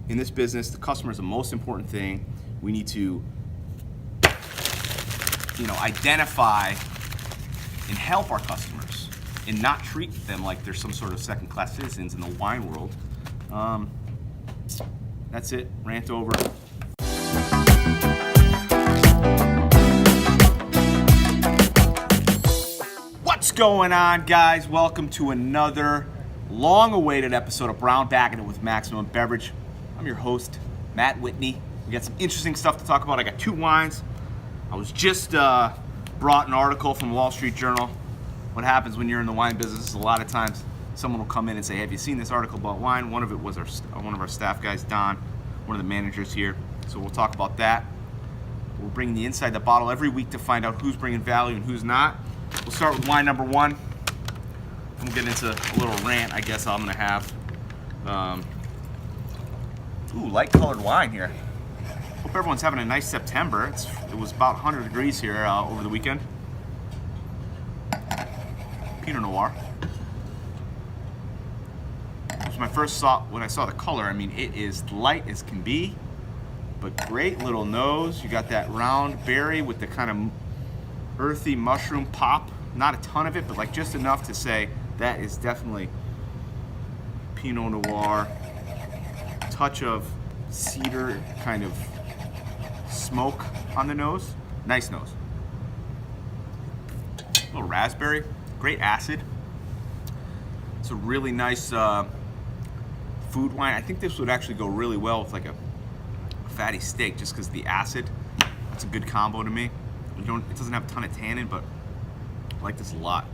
in this business, the customer is the most important thing. We need to, identify and help our customers and not treat them like they're some sort of second-class citizens in the wine world. That's it. Rant over. What's going on, guys? Welcome to another long-awaited episode of Brown Baggin It with Maximum Beverage. I'm your host, Matt Whitney. We got some interesting stuff to talk about. I got two wines. I was just brought an article from Wall Street Journal. What happens when you're in the wine business is a lot of times someone will come in and say, have you seen this article about wine? One of it was one of our staff guys, Don, one of the managers here. So we'll talk about that. We're bringing the inside the bottle every week to find out who's bringing value and who's not. We'll start with wine number one. And we'll get into a little rant, I guess I'm gonna have. Light colored wine here. Hope everyone's having a nice September. It was about 100 degrees here over the weekend. Pinot Noir. It was my first thought when I saw the color. I mean, it is light as can be, but great little nose. You got that round berry with the kind of earthy mushroom pop. Not a ton of it, but like just enough to say that is definitely Pinot Noir. Touch of cedar kind of smoke on the nose. Nice nose. A little raspberry. Great acid. It's a really nice food wine. I think this would actually go really well with like a fatty steak just because the acid. It's a good combo to me. It doesn't have a ton of tannin, but I like this a lot.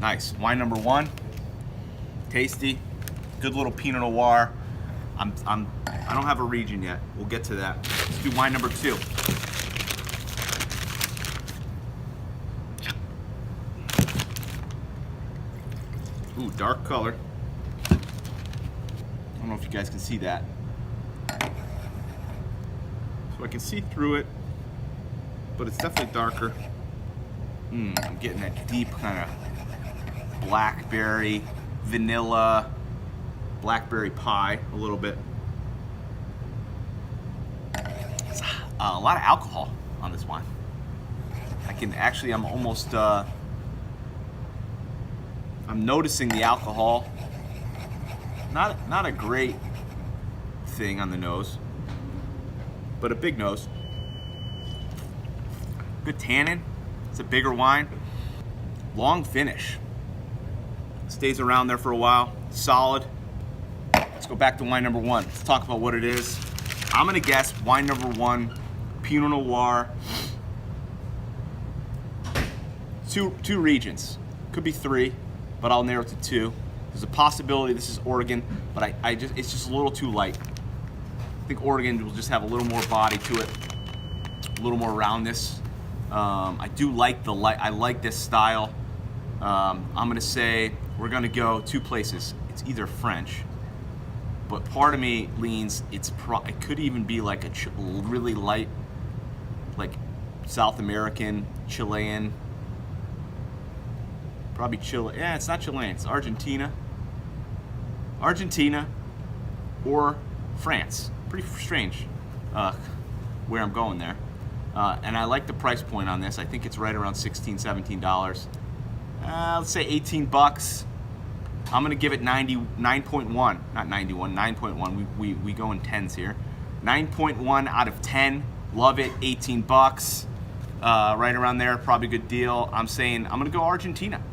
Nice. Wine number one. Tasty. Good little Pinot Noir. I don't have a region yet. We'll get to that. Let's do wine number two. Ooh, dark color. I don't know if you guys can see that. So I can see through it, but it's definitely darker. I'm getting that deep kind of blackberry, vanilla, blackberry pie a little bit. It's a lot of alcohol on this wine. I'm almost, I'm noticing the alcohol. Not a great thing on the nose, but a big nose. Good tannin. It's a bigger wine. Long finish. Stays around there for a while. Solid. Let's go back to wine number one. Let's talk about what it is. I'm gonna guess wine number one, Pinot Noir. Two regions. Could be three, but I'll narrow it to two. There's a possibility this is Oregon, but it's just a little too light. I think Oregon will just have a little more body to it, a little more roundness. I do like the light. I like this style. I'm gonna say we're gonna go two places. It's either French, but part of me leans it could even be like a really light, like South American, Chilean. Probably Chile. Yeah, it's not Chilean. It's Argentina. Argentina or France. Pretty strange where I'm going there. And I like the price point on this. I think it's right around $16, $17. Let's say 18 bucks. I'm gonna give it 9.1, not 91, 9.1. We go in tens here. 9.1 out of 10. Love it. 18 bucks. Right around there. Probably a good deal. I'm saying I'm gonna go Argentina.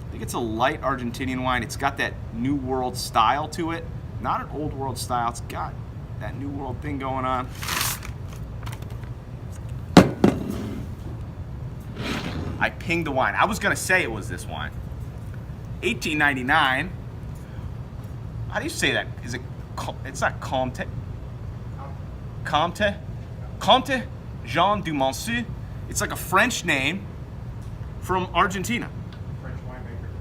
I think it's a light Argentinian wine. It's got that New World style to it. Not an Old World style. It's got that New World thing going on. I pinged the wine. I was gonna say it was this wine. $18.99. How do you say that? Is it? It's not Comte. Comte John du Monceau. It's like a French name from Argentina.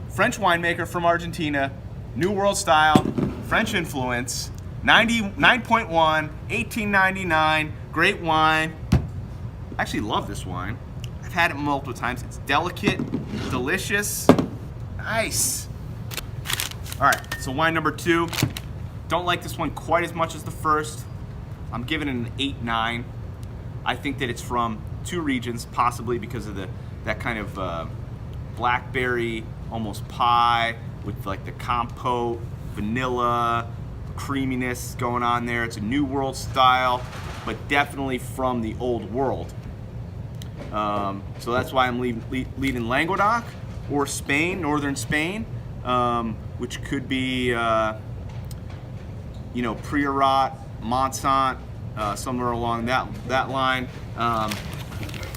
French winemaker from Argentina. New World style, French influence. 9.1, $18.99. Great wine. I actually love this wine. I've had it multiple times. It's delicate, delicious, nice. All right, So wine number 2, don't like this one quite as much as the first. I'm giving it an 8-9. I think that it's from 2 regions, possibly because of that kind of blackberry, almost pie with like the compote, vanilla, creaminess going on there. It's a New World style, but definitely from the Old World. So that's why I'm leading Languedoc or Spain, northern Spain, which could be, Priorat, Monceau, somewhere along that line.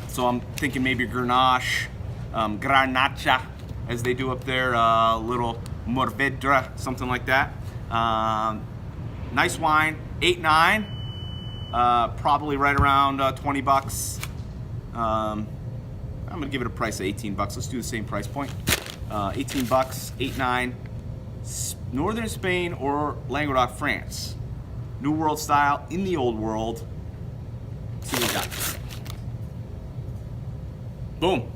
So I'm thinking maybe Grenache, Garnacha, as they do up there, little Mourvedre, something like that. Nice wine, 8-9, probably right around $20. I'm gonna give it a price of $18. Let's do the same price point. $18, 8-9, Northern Spain or Languedoc, France. New World style in the Old World. See what we got. Boom.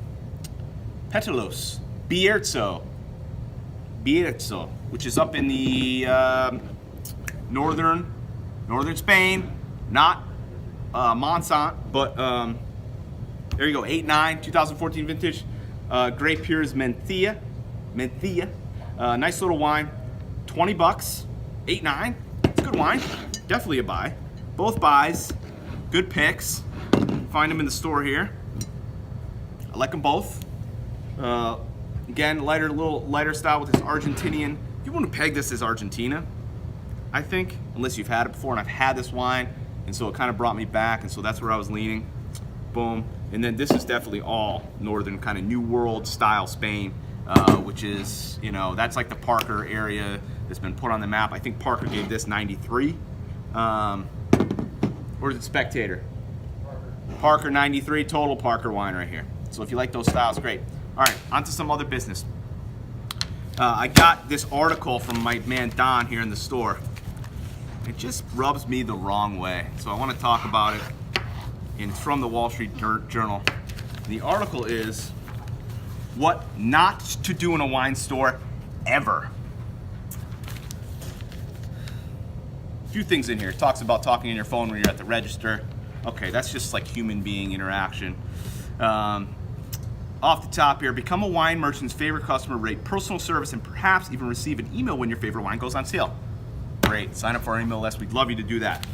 Petalos Bierzo, which is up in the northern Spain, not Monceau, but there you go, 8-9, 2014 vintage. Grape here is Mencia. Nice little wine, $20, 8-9. It's a good wine, definitely a buy. Both buys, good picks. Find them in the store here. I like them both. Again, little lighter style with this Argentinian. If you want to peg this as Argentina, I think, unless you've had it before, and I've had this wine, and so it kind of brought me back, and so that's where I was leaning. Boom. And then this is definitely all northern, kind of New World style Spain, which is, that's like the Parker area that's been put on the map. I think Parker gave this 93. Or is it Spectator? Parker 93, total Parker wine right here. So if you like those styles, great. All right, on to some other business. I got this article from my man Don here in the store. It just rubs me the wrong way, so I want to talk about it. And it's from the Wall Street Journal. The article is what not to do in a wine store ever. A few things in here. It talks about talking on your phone when you're at the register. Okay, that's just like human being interaction. Off the top here, become a wine merchant's favorite customer, rate personal service, and perhaps even receive an email when your favorite wine goes on sale. Great, sign up for our email list. We'd love you to do that.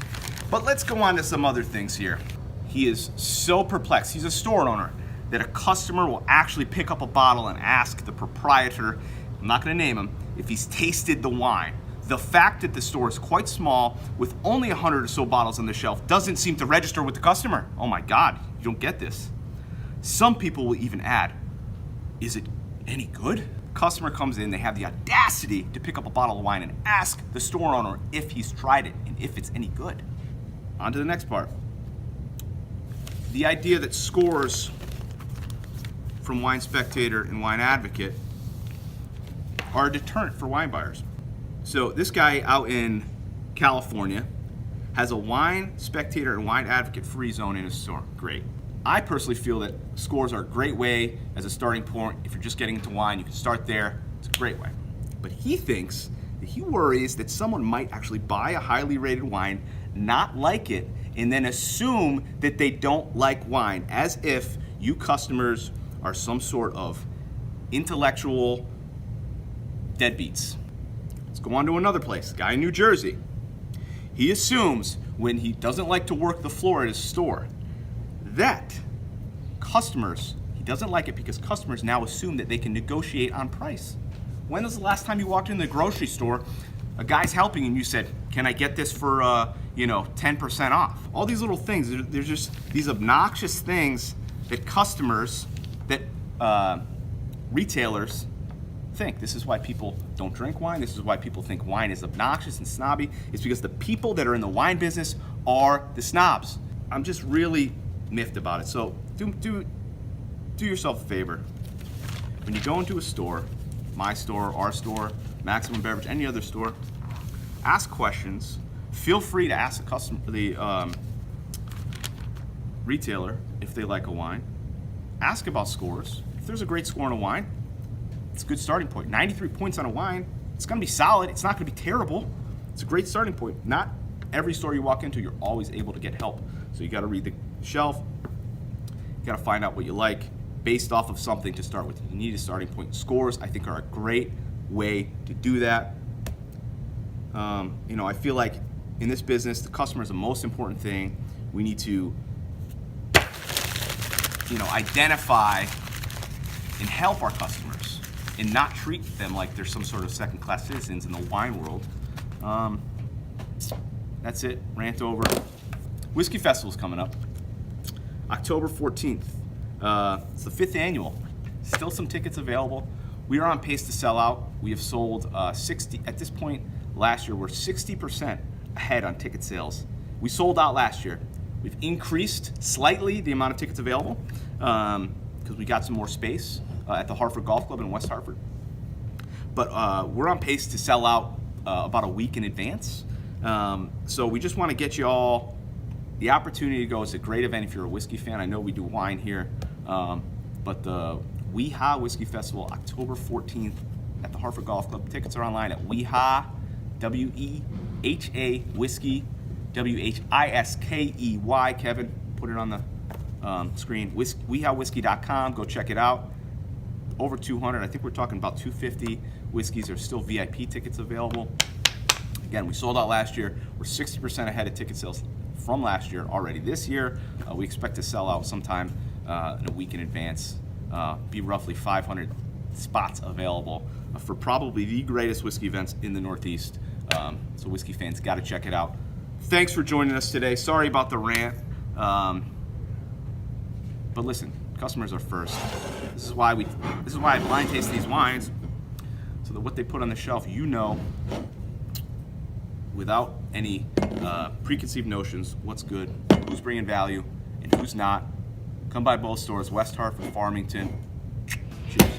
But let's go on to some other things here. He is so perplexed. He's a store owner that a customer will actually pick up a bottle and ask the proprietor, I'm not gonna name him, if he's tasted the wine. The fact that the store is quite small with only 100 or so bottles on the shelf doesn't seem to register with the customer. Oh my God, you don't get this. Some people will even add, is it any good? Customer comes in, they have the audacity to pick up a bottle of wine and ask the store owner if he's tried it and if it's any good. On to the next part. The idea that scores from Wine Spectator and Wine Advocate are a deterrent for wine buyers. So this guy out in California has a Wine Spectator and Wine Advocate free zone in his store. Great. I personally feel that scores are a great way as a starting point. If you're just getting into wine, you can start there. It's a great way. But he thinks that he worries that someone might actually buy a highly rated wine, not like it, and then assume that they don't like wine, as if you customers are some sort of intellectual deadbeats. Let's go on to another place. Guy in New Jersey. He assumes when he doesn't like to work the floor at his store that customers, he doesn't like it because customers now assume that they can negotiate on price. When was the last time you walked in the grocery store, a guy's helping and you said, can I get this for 10% off? All these little things, there's just these obnoxious things that customers, that retailers think. This is why people don't drink wine. This is why people think wine is obnoxious and snobby. It's because the people that are in the wine business are the snobs. I'm just really miffed about it. So do yourself a favor. When you go into a store, my store, our store, Maximum Beverage, any other store, ask questions. Feel free to ask the retailer if they like a wine. Ask about scores. If there's a great score on a wine, it's a good starting point. 93 points on a wine, It's going to be solid. It's not going to be terrible. It's a great starting point. Not every store you walk into, you're always able to get help. So you got to read the shelf. You got to find out what you like based off of something to start with. You need a starting point. Scores, I think, are a great way to do that. I feel like in this business, the customer is the most important thing. We need to, identify and help our customers and not treat them like they're some sort of second-class citizens in the wine world. That's it. Rant over. Whiskey Festival's coming up. October 14th. It's the 5th annual. Still some tickets available. We are on pace to sell out. We have sold 60, at this point last year, we're 60% ahead on ticket sales. We sold out last year. We've increased slightly the amount of tickets available because we got some more space at the Hartford Golf Club in West Hartford. But we're on pace to sell out about a week in advance. So we just want to get you all the opportunity to go. It's a great event if you're a whiskey fan. I know we do wine here, but the WeHa Whiskey Festival, October 14th at the Hartford Golf Club. Tickets are online at WeHa, W-E-H-A, Whiskey, W-H-I-S-K-E-Y. Kevin, put it on the screen. WeHaWhiskey.com. Go check it out. Over 200. I think we're talking about 250 whiskeys. There's still VIP tickets available. Again, we sold out last year. We're 60% ahead of ticket sales from last year already. This year, we expect to sell out sometime in a week in advance. Be roughly 500 spots available for probably the greatest whiskey events in the Northeast. So whiskey fans got to check it out. Thanks for joining us today. Sorry about the rant. But listen, customers are first. This is why I blind taste these wines, so that what they put on the shelf, without any preconceived notions, what's good, who's bringing value, and who's not. Come by both stores, West Hartford, Farmington. Cheers.